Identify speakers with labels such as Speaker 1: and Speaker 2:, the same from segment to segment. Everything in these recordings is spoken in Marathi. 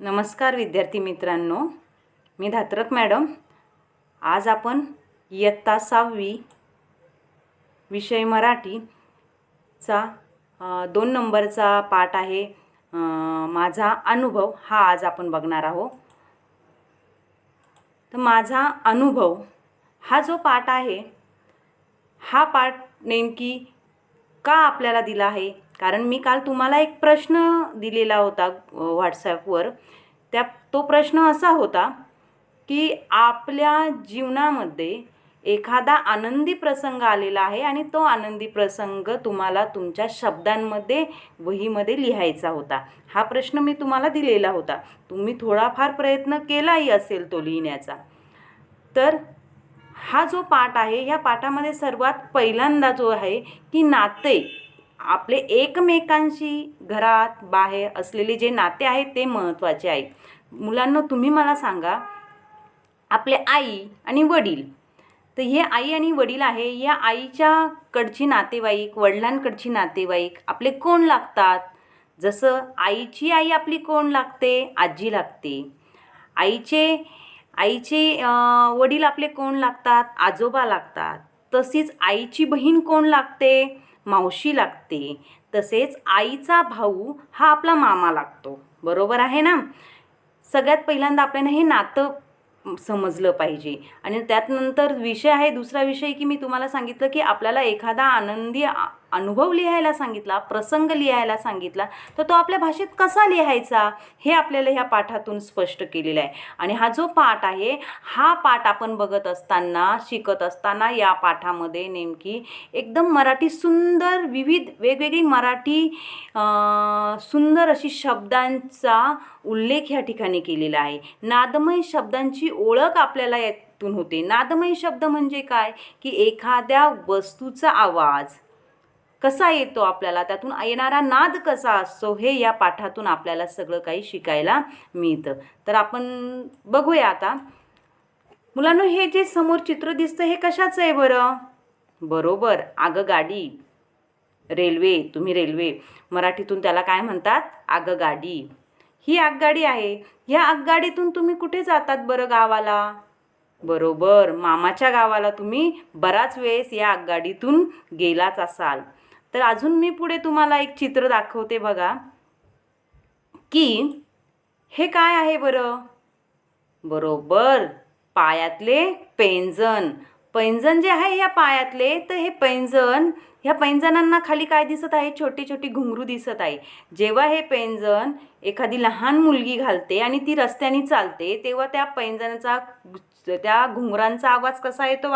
Speaker 1: नमस्कार विद्यार्थी मित्रांनो, मी धात्रक मॅडम. आज आपण इयत्ता 6वी विषय मराठीचा 2 नंबरचा पाठ आहे. माझा अनुभव हा आज आपण बघणार आहोत. तर माझा अनुभव हा जो पाठ आहे, हा पाठ नेमकी का आपल्याला दिला आहे? कारण मी काल तुम्हाला एक प्रश्न दिलेला होता व्हॉट्सॲपवर. तो प्रश्न असा होता की आपल्या जीवनामध्ये एखादा आनंदी प्रसंग आलेला आहे आणि तो आनंदी प्रसंग तुम्हाला तुमच्या शब्दांमध्ये वहीमध्ये लिहायचा होता. हा प्रश्न मी तुम्हाला दिलेला होता. तुम्ही थोडाफार प्रयत्न केलाही असेल तो लिहिण्याचा. तर हा जो पाठ आहे, या पाठामध्ये सर्वात पहिल्यांदा जो आहे की नाते आपले एकमेकांशी घरात बाहेर असलेले जे नाते आहेत ते महत्त्वाचे आहे. मुलांना तुम्ही मला सांगा, आपले आई आणि वडील, तर हे आई आणि वडील आहे, या आईच्या कडची नातेवाईक, वडिलांकडची नातेवाईक आपले कोण लागतात? जसं आईची आई आपली कोण लागते? आजी लागते. आईचे वडील आपले कोण लागतात? आजोबा लागतात. तशीच आईची बहीण कोण लागते? मावशी लागते. तसेच आईचा भाऊ हा आपला मामा लागतो. बरोबर आहे ना? सगळ्यात पहिल्यांदा आपल्याला हे नातं समजलं पाहिजे. आणि त्यात नंतर विषय आहे, दुसरा विषय की मी तुम्हाला सांगितलं की आपल्याला एखादा आनंदी अनुभव लिहायला सांगितला, प्रसंग लिहायला सांगितला, तर तो आपल्या भाषेत कसा लिहायचा हे आपल्याला ह्या पाठातून स्पष्ट केलेलं आहे. आणि हा जो पाठ आहे, हा पाठ आपण बघत असताना, शिकत असताना या पाठामध्ये नेमकी एकदम मराठी सुंदर, विविध वेगवेगळी मराठी सुंदर अशी शब्दांचा उल्लेख ह्या ठिकाणी केलेला आहे. नादमय शब्दांची ओळख आपल्याला यातून होते. नादमय शब्द म्हणजे काय? की एखाद्या वस्तूचा आवाज कसा येतो आपल्याला, त्यातून येणारा नाद कसा असतो, हे या पाठातून आपल्याला सगळं काही शिकायला मिळतं. तर आपण बघूया आता. मुलांनो, हे जे समोर चित्र दिसतं हे कशाचं आहे बरं? बरोबर, आगगाडी, रेल्वे. तुम्ही रेल्वे मराठीतून त्याला काय म्हणतात? आगगाडी. ही आगगाडी आहे. ह्या आगगाडीतून तुम्ही कुठे जातात बरं गावाला? बरोबर, मामाच्या गावाला तुम्ही बराच वेळेस या आगगाडीतून गेलाच असाल. तर अजून मी पुढे तुम्हाला एक चित्र दाखवते बघा, की हे काय आहे बरं? बरोबर, पायातले पैंजण. पैंजण जे आहे या पायातले, तर हे पैंजण, ह्या पैंजणांना खाली काय दिसत आहे? छोटी छोटी घुंगरू दिसत आहे. जेव्हा हे पैंजण एखादी लहान मुलगी घालते आणि ती रस्त्याने चालते, तेव्हा त्या पैंजणाचा, त्या घुंगरांचा आवाज कसा येतो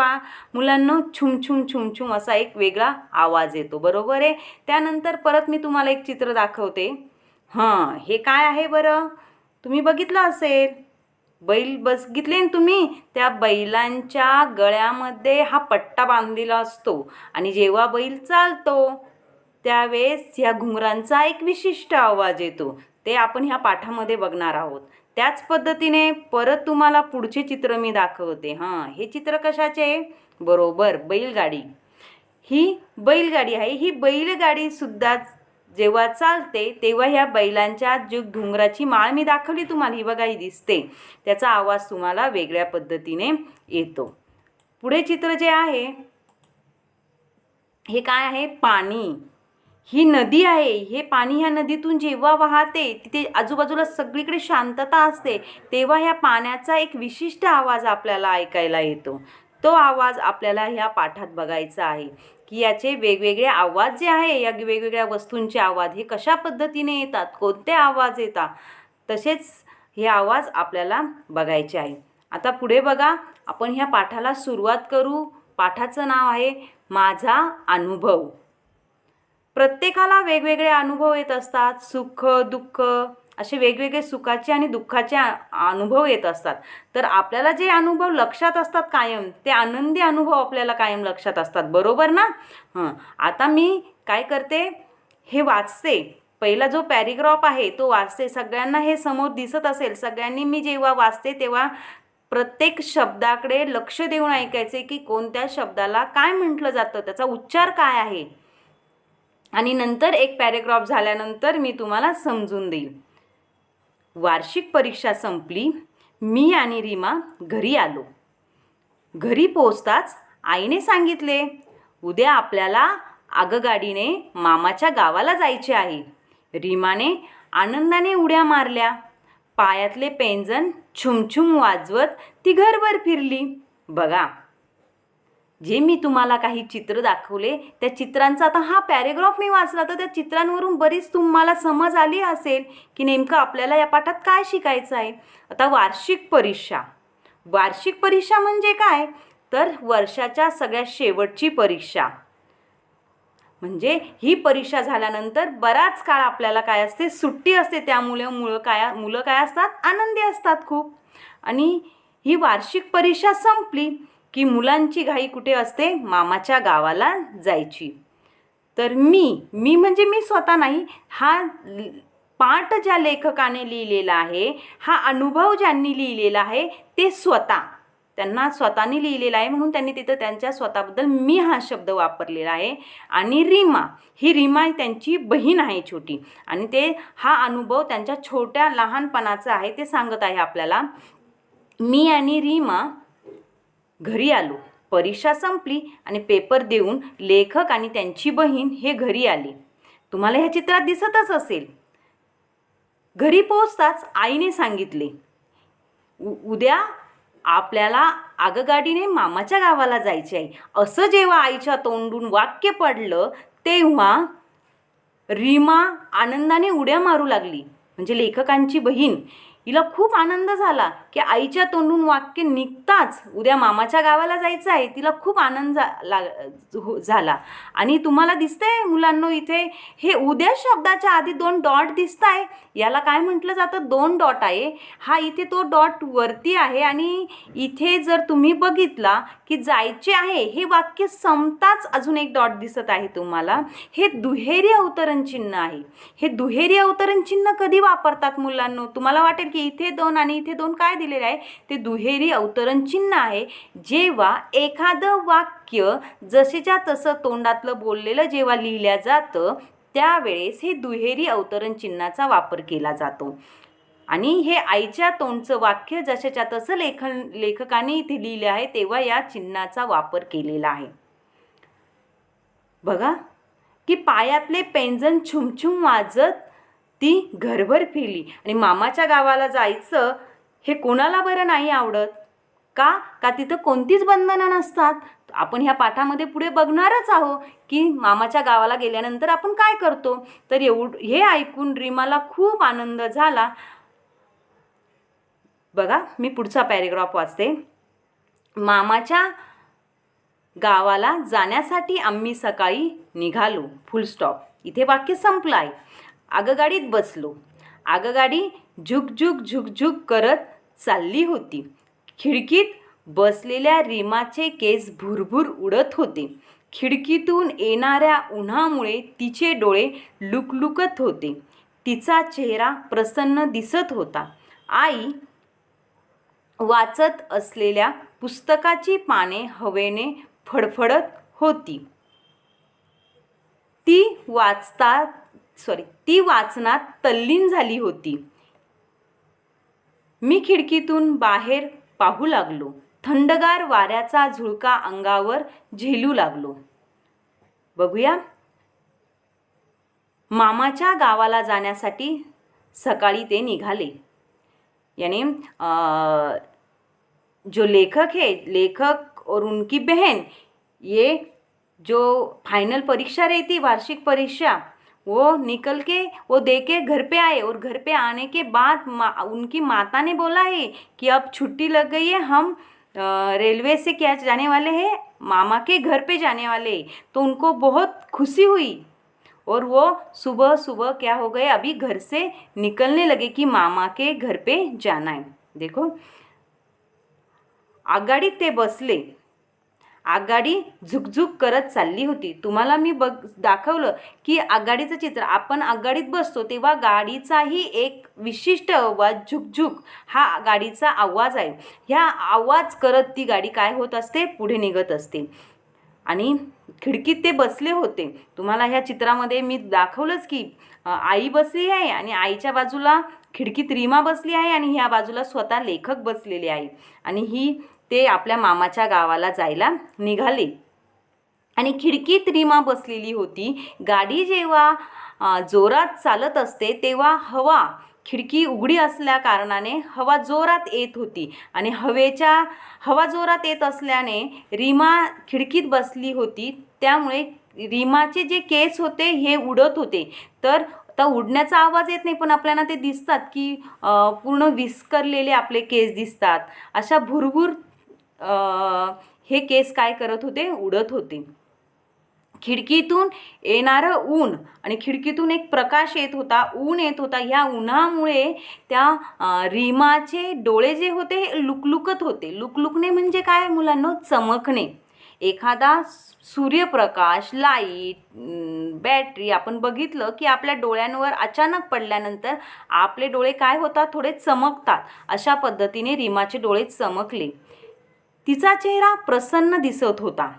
Speaker 1: मुलांनो? छुम छुम छुम छुम असा एक वेगळा आवाज येतो. बरोबर आहे. त्यानंतर परत मी तुम्हाला एक चित्र दाखवते. हे काय आहे बरं? तुम्ही बघितलं असेल, बैल बघितले ना तुम्ही? त्या बैलांच्या गळ्यामध्ये हा पट्टा बांधलेला असतो आणि जेव्हा बैल चालतो त्यावेळेस ह्या घुंगरांचा एक विशिष्ट आवाज येतो. ते आपण ह्या पाठामध्ये बघणार आहोत. त्याच पद्धतीने परत तुम्हाला पुढचे चित्र मी दाखवते. हे चित्र कशाचे? बरोबर, बैलगाडी. ही बैलगाडी आहे. ही बैलगाडी सुद्धा जेव्हा चालते तेव्हा ह्या बैलांच्या जी घुंगराची माळ मी दाखवली तुम्हाला, ही बघा, ही दिसते, त्याचा आवाज तुम्हाला वेगळ्या पद्धतीने येतो. पुढे चित्र जे आहे, हे काय आहे? पाणी. ही नदी आहे. हे पाणी ह्या नदीतून जेव्हा वाहते, तिथे आजूबाजूला सगळीकडे शांतता असते, तेव्हा ह्या पाण्याचा एक विशिष्ट आवाज आपल्याला ऐकायला येतो. तो आवाज आपल्याला ह्या पाठात बघायचा आहे की याचे वेगवेगळे आवाज जे आहे, या वेगवेगळ्या वस्तूंचे आवाज हे कशा पद्धतीने येतात, कोणते आवाज येतात, तसेच हे आवाज आपल्याला बघायचे आहे. आता पुढे बघा, आपण ह्या पाठाला सुरुवात करू. पाठाचं नाव आहे माझा अनुभव. प्रत्येकाला वेगवेगळे अनुभव येत असतात. सुख, दुःख असे वेगवेगळे सुखाचे आणि दुःखाचे अनुभव येत असतात. तर आपल्याला जे अनुभव लक्षात असतात कायम, ते आनंदी अनुभव आपल्याला कायम लक्षात असतात. बरोबर ना? आता मी काय करते, हे वाचते. पहिला जो पॅरेग्राफ आहे तो वाचते. सगळ्यांना हे समोर दिसत असेल. सगळ्यांनी मी जेव्हा वाचते तेव्हा प्रत्येक शब्दाकडे लक्ष देऊन ऐकायचे की कोणत्या शब्दाला काय म्हटलं जातं, त्याचा उच्चार काय आहे. आणि नंतर एक पॅरेग्राफ झाल्यानंतर मी तुम्हाला समजून देईल. वार्षिक परीक्षा संपली. मी आणि रीमा घरी आलो. घरी पोहोचताच आईने सांगितले, उद्या आपल्याला आगगाडीने मामाच्या गावाला जायचे आहे. रीमाने आनंदाने उड्या मारल्या. पायातले पैंजण छुमछुम वाजवत ती घरभर फिरली. बघा, जे मी तुम्हाला काही चित्र दाखवले त्या चित्रांचा आता हा पॅरेग्राफ मी वाचला तर त्या चित्रांवरून बरीच तुम्हाला समज आली असेल की नेमकं आपल्याला या पाठात काय शिकायचं आहे. आता वार्षिक परीक्षा म्हणजे काय, तर वर्षाच्या सगळ्यात शेवटची परीक्षा. म्हणजे ही परीक्षा झाल्यानंतर बराच काळ आपल्याला काय असते, सुट्टी असते. त्यामुळे मुलं काय असतात, आनंदी असतात खूप. आणि ही वार्षिक परीक्षा संपली की मुलांची घाई कुठे असते, मामाच्या गावाला जायची. तर मी म्हणजे मी स्वतः नाही, हा पाठ ज्या लेखकाने लिहिलेला आहे, हा अनुभव ज्यांनी लिहिलेला आहे ते त्यांना स्वतःने लिहिलेला आहे, म्हणून त्यांनी तिथं त्यांच्या स्वतःबद्दल मी हा शब्द वापरलेला आहे. आणि रीमा त्यांची बहीण आहे छोटी, आणि ते हा अनुभव त्यांच्या छोट्या लहानपणाचा आहे ते सांगत आहे आपल्याला. मी आणि रीमा घरी आलो. परीक्षा संपली आणि पेपर देऊन लेखक आणि त्यांची बहीण हे घरी आले. तुम्हाला ह्या चित्रात दिसतच असेल. घरी पोहोचताच आईने सांगितले, उद्या आपल्याला आगगाडीने मामाच्या गावाला जायचे आहे. असं जेव्हा आईच्या तोंडून वाक्य पडलं तेव्हा रीमा आनंदाने उड्या मारू लागली. म्हणजे लेखकांची बहीण, हिला खूप आनंद झाला की आईच्या तोंडून वाक्य निघताच उद्या मामाच्या गावाला जायचं आहे. तिला खूप आनंद झाला. आणि तुम्हाला दिसतंय मुलांनो, इथे हे उद्या शब्दाच्या आधी 2 डॉट दिसत आहे. याला काय म्हटलं जातं, 2 डॉट आहे. हा इथे तो डॉट वरती आहे आणि इथे जर तुम्ही बघितला की जायचे आहे हे वाक्य संपताच अजून एक डॉट दिसत आहे तुम्हाला. हे दुहेरी अवतरण चिन्ह आहे. हे दुहेरी अवतरण चिन्ह कधी वापरतात मुलांनो, तुम्हाला वाटेल की इथे 2 आणि इथे 2 काय दिलेले आहे, ते दुहेरी अवतरण चिन्ह आहे. जेव्हा एखादं वाक्य जसेच्या तसं तोंडातलं बोललेलं जेव्हा लिहिलं जातं त्यावेळेस हे दुहेरी अवतरण चिन्हाचा वापर केला जातो. आणि हे आईच्या तोंडचं वाक्य जशाच्या तसं लेखकाने इथे लिहिलं आहे तेव्हा या चिन्हाचा वापर केलेला आहे. बघा की पायातले पैंजण छुमछुम वाजत ती घरभर फिरली. आणि मामाच्या गावाला जायचं हे कोणाला बरं नाही आवडत, का तिथं कोणतीच बंधनं नसतात. आपण ह्या पाठामध्ये पुढे बघणारच आहोत की मामाच्या गावाला गेल्यानंतर आपण काय करतो. तर हे ऐकून रीमाला खूप आनंद झाला. बघा, मी पुढचा पॅरेग्राफ वाचते. मामाच्या गावाला जाण्यासाठी आम्ही सकाळी निघालो. फुल स्टॉप. इथे वाक्य संपलं आहे. आगगाडीत बसलो. आगगाडी झुकझुक झुकझुक करत चालली होती. खिडकीत बसलेल्या रीमाचे केस भुरभुर उडत होते. खिडकीतून येणाऱ्या उन्हामुळे तिचे डोळे लुकलुकत होते. तिचा चेहरा प्रसन्न दिसत होता. आई वाचत असलेल्या पुस्तकाची पाने हवेने फडफडत होती. ती वाचनात तल्लीन झाली होती. मी खिडकीतून बाहेर पाहू लागलो. थंडगार वाऱ्याचा झुळका अंगावर झेलू लागलो. बघूया, मामाच्या गावाला जाण्यासाठी सकाळी ते निघाले. यानी जो लेखक और उनकी बहन, ये जो फाइनल परीक्षा रही थी, वार्षिक परीक्षा, वो निकल के वो दे के घर पे आए. और घर पे आने के बाद उनकी माता ने बोला है कि अब छुट्टी लग गई है, हम रेलवे से क्या जाने वाले हैं, मामा के घर पे जाने वाले. तो उनको बहुत खुशी हुई और वो सुबह सुबह क्या हो गए, अभी घर से निकलने लगे कि मामा के घर पे जाना है. देखो, आगगाडीत ते बसले. आगगाडी झुकझुक करत चालली होती. तुम्हाला मी दाखवलं की आगगाडीचं चित्र. आपण आगगाडीत बसतो तेव्हा गाडीचाही एक विशिष्ट आवाज, झुकझुक, हा गाडीचा आवाज आहे. ह्या आवाज करत ती गाडी काय होत असते, पुढे निघत असते. आणि खिडकीत ते बसले होते. तुम्हाला ह्या चित्रामध्ये मी दाखवलंच की आई बसली आहे आणि आईच्या बाजूला खिडकीत रीमा बसली आहे आणि ह्या बाजूला स्वतः लेखक बसलेले आहे आणि ते आपल्या मामाच्या गावाला जायला निघाले. आणि खिडकीत रीमा बसलेली होती. गाडी जेव्हा जोरात चालत असते तेव्हा हवा खिडकी उघडी असल्या कारणाने हवा जोरात येत होती आणि हवा जोरात येत असल्याने रीमा खिडकीत बसली होती. त्यामुळे रीमाचे जे केस होते हे उडत होते. तर आता उडण्याचा आवाज येत नाही पण आपल्याला ते दिसतात की पूर्ण विस्करलेले आपले केस दिसतात. अशा भुरभुर हे केस काय करत होते, उडत होते. खिडकीतून येणारं ऊन आणि खिडकीतून एक प्रकाश येत होता, ऊन येत होता. ह्या उन्हामुळे त्या रीमाचे डोळे जे होते लुकलुकत होते. लुकलुकणे म्हणजे काय मुलांनो, चमकणे. एखादा सूर्यप्रकाश, लाईट, बॅटरी आपण बघितलं की आपल्या डोळ्यांवर अचानक पडल्यानंतर आपले डोळे काय होतात, थोडे चमकतात. अशा पद्धतीने रीमाचे डोळे चमकले. तिचा चेहरा प्रसन्न दिसत होता.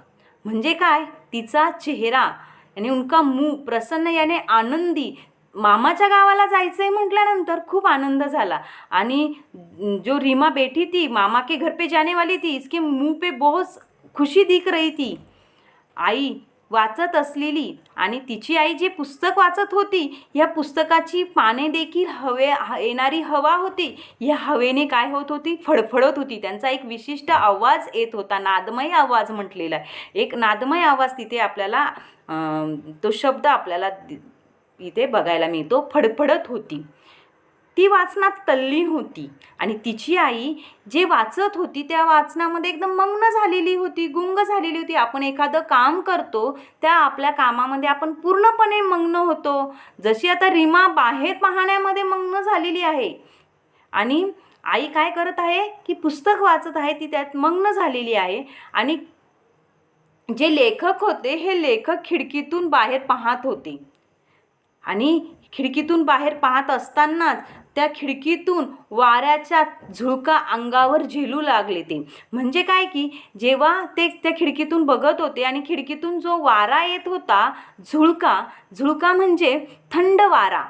Speaker 1: म्हणजे काय, तिचा चेहरा आणि उनका मुंह प्रसन्न याने आनंदी. मामाच्या गावाला जायचं आहे म्हटल्यानंतर खूप आनंद झाला आणि जो रीमा बैठी थी मामा के घर पे जाने वाली थी, इसके मुंह पे बहुत खुशी दिख रही थी. आई वाचत असलेली आणि तिची आई जे पुस्तक वाचत होती, ह्या पुस्तकाची पाने देखील येणारी हवा होती. ह्या हवेने काय होत होती, फडफडत होती. त्यांचा एक विशिष्ट आवाज येत होता, नादमय आवाज म्हटलेला आहे. एक नादमय आवाज तिथे आपल्याला तो शब्द आपल्याला इथे बघायला मिळतो, फडफडत होती. ती वाचनात तल्लीन होती आणि तिची आई जे वाचत होती त्या वाचनामध्ये एकदम मग्न झालेली होती, गुंग झालेली होती. आपण एखादं काम करतो त्या आपल्या कामामध्ये आपण पूर्णपणे मग्न होतो. जशी आता रीमा बाहेर पाहण्यामध्ये मग्न झालेली आहे आणि आई काय करत आहे की पुस्तक वाचत आहे, ती त्यात मग्न झालेली आहे. आणि जे लेखक होते हे लेखक खिडकीतून बाहेर पाहत होते आणि खिडकीतून बाहेर पाहत असतानाच त्या खिडकीतून वाऱ्याच्या झुळका अंगावर झेलू लागले. ते म्हणजे काय की जेव्हा ते त्या खिडकीतून बघत होते आणि खिडकीतून जो वारा येत होता, झुळका म्हणजे थंड वारा,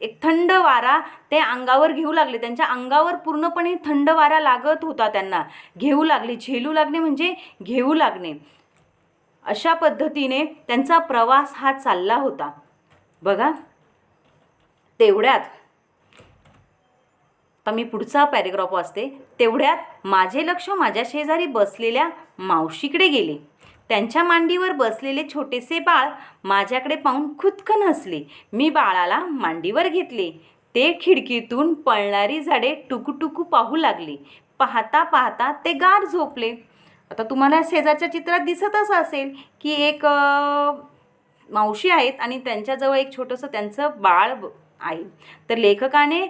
Speaker 1: एक थंड वारा ते अंगावर घेऊ लागले. त्यांच्या अंगावर पूर्णपणे थंड वारा लागत होता, त्यांना घेऊ लागले. झेलू लागणे म्हणजे घेऊ लागणे. अशा पद्धतीने त्यांचा प्रवास हा चालला होता. बघा, तेवढ्यात आता मी पुढचा पॅरेग्राफ वाचते. तेवढ्यात माझे लक्ष माझ्या शेजारी बसलेल्या मावशीकडे गेले. त्यांच्या मांडीवर बसलेले छोटेसे बाळ माझ्याकडे पाहून खुदकन हसले. मी बाळाला मांडीवर घेतले. ते खिडकीतून पळणारी झाडे टुकूटुकू पाहू लागले. पाहता पाहता ते गाढ झोपले. आता तुम्हाला शेजारच्या चित्रात दिसतच असेल की एक मावशी आहेत आणि त्यांच्याजवळ एक छोटंसं त्यांचं बाळ आहे. तर लेखकाने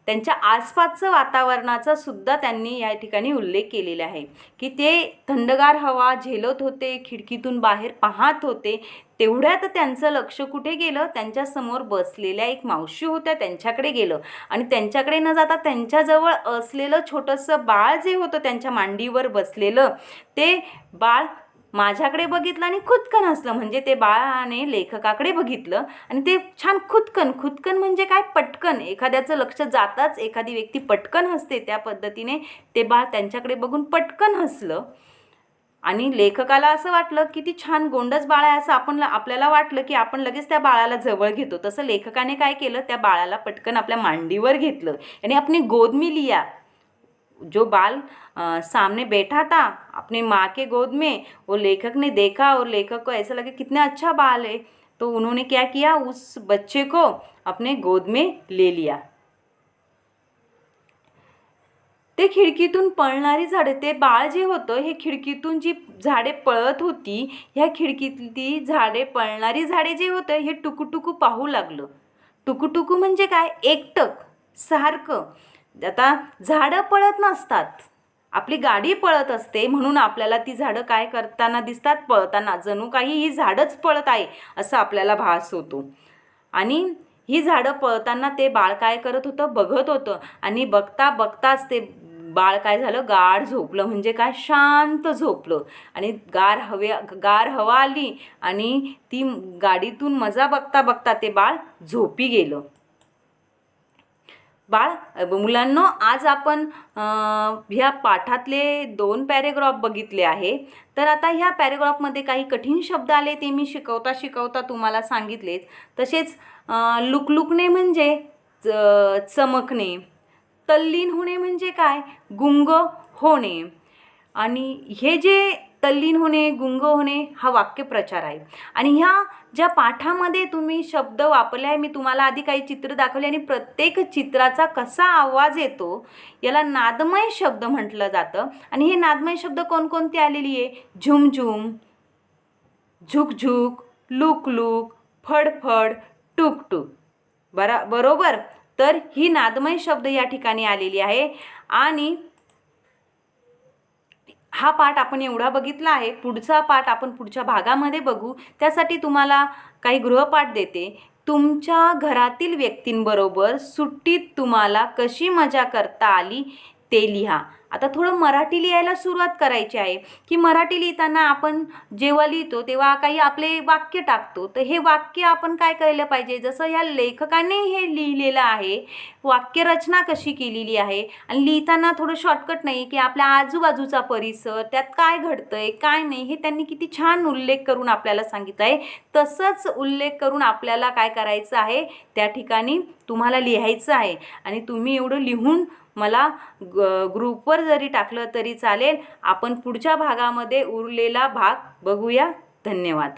Speaker 1: त्यांच्या आसपासचं वातावरणाचा सुद्धा त्यांनी या ठिकाणी उल्लेख केलेला आहे की ते थंडगार हवा झेलत होते, खिडकीतून बाहेर पाहत होते. तेवढ्यात त्यांचं लक्ष कुठे गेलं, त्यांच्यासमोर बसलेल्या एक मावशी होत्या त्यांच्याकडे गेलं आणि त्यांच्याकडे न जाता त्यांच्याजवळ असलेलं छोटंसं बाळ जे होतं त्यांच्या मांडीवर बसलेलं, ते बाळ माझ्याकडे बघितलं आणि खुदकन हसलं. म्हणजे ते बाळाने लेखकाकडे बघितलं आणि ते छान खुदकन म्हणजे काय, पटकन. एखाद्याचं लक्ष जाताच एखादी व्यक्ती पटकन हसते, त्या पद्धतीने ते बाळ त्यांच्याकडे बघून पटकन हसलं आणि लेखकाला असं वाटलं की ती छान गोंडस बाळ आहे असं आपल्याला वाटलं की आपण लगेच त्या बाळाला जवळ घेतो. तसं लेखकाने काय केलं, त्या बाळाला पटकन आपल्या मांडीवर घेतलं आणि अपनी गोद में लिया. जो बाल सामने बैठा था अपने माँ के गोद में, वो लेखक ने देखा और लेखक को ऐसा लगा कितना अच्छा बाल है, तो उन्होंने क्या किया, उस बच्चे को अपने गोद में ले लिया. ते खिडकीतून पळणारी झाडे, ते बाळ जे होतं हे खिडकीतून जी झाडे पळत होती, ह्या खिडकीतली झाडे, पळणारी झाडे जे होतं हे टुकूटुकू पाहू लागलं. टुकूटुकू म्हणजे काय, एकटक, सारखं. आता झाडं पळत नसतात, आपली गाडी पळत असते म्हणून आपल्याला ती झाडं काय करताना दिसतात, पळताना. जणू काही ही झाडंच पळत आहे असं आपल्याला भास होतो. आणि ही झाडं पळताना ते बाळ काय करत होतं, बघत होतं आणि बघता बघताच ते बाळ काय झालं, गाढ झोपलं. म्हणजे काय, शांत झोपलं. आणि गार हवा आली आणि ती गाडीतून मजा बघता बघता ते बाळ झोपी गेलं. मुलांनो, आज आपण ह्या पाठातले 2 पॅरेग्राफ बघितले आहे. तर आता ह्या पॅरेग्राफमध्ये काही कठीण शब्द आले, ते मी शिकवता शिकवता तुम्हाला सांगितलेच. तसेच लुकलुकणे म्हणजे चमकणे, तल्लीन होणे म्हणजे काय, गुंग होणे. आणि हे जे तल्लीन होणे, गुंग होणे हा वाक्यप्रचार आहे. आणि ह्या ज्या पाठामध्ये तुम्ही शब्द वापरले आहे, मी तुम्हाला आधी काही चित्र दाखवले आणि प्रत्येक चित्राचा कसा आवाज येतो याला नादमय शब्द म्हटलं जातं. आणि हे नादमय शब्द कोणकोणते आलेली आहे, झुमझुम, झुकझुक, लुकलुक, फडफड, टुकटुक. बरोबर. तर ही नादमय शब्द या ठिकाणी आलेली आहे. आणि हा पाठ आपण एवढा बघितला आहे. पुढचा पाठ आपण पुढच्या भागामध्ये बघू. त्यासाठी तुम्हाला काही गृहपाठ देते. तुमच्या घरातील व्यक्तींबरोबर सुट्टीत तुम्हाला कशी मजा करता आली ते लिहा. आता थोडं मराठी लिहायला सुरुवात करायची आहे. की मराठी लिहिताना आपण जेव्हा लिहितो तेव्हा काही आपले वाक्य टाकतो. तर हे वाक्य आपण काय केलं पाहिजे, जसं या लेखकाने हे लिहिलेलं आहे, वाक्यरचना कशी केलेली आहे. आणि लिहिताना थोडं शॉर्टकट नाही, की आपल्या आजूबाजूचा परिसर, त्यात काय घडतंय काय नाही, हे त्यांनी किती छान उल्लेख करून आपल्याला सांगितलं आहे. तसंच उल्लेख करून आपल्याला काय करायचं आहे, त्या ठिकाणी तुम्हाला लिहायचं आहे. आणि तुम्ही एवढं लिहून मला ग्रुपवर जरी टाकलं तरी चालेल. आपण पुढच्या भागामध्ये उरलेला भाग बघूया. धन्यवाद.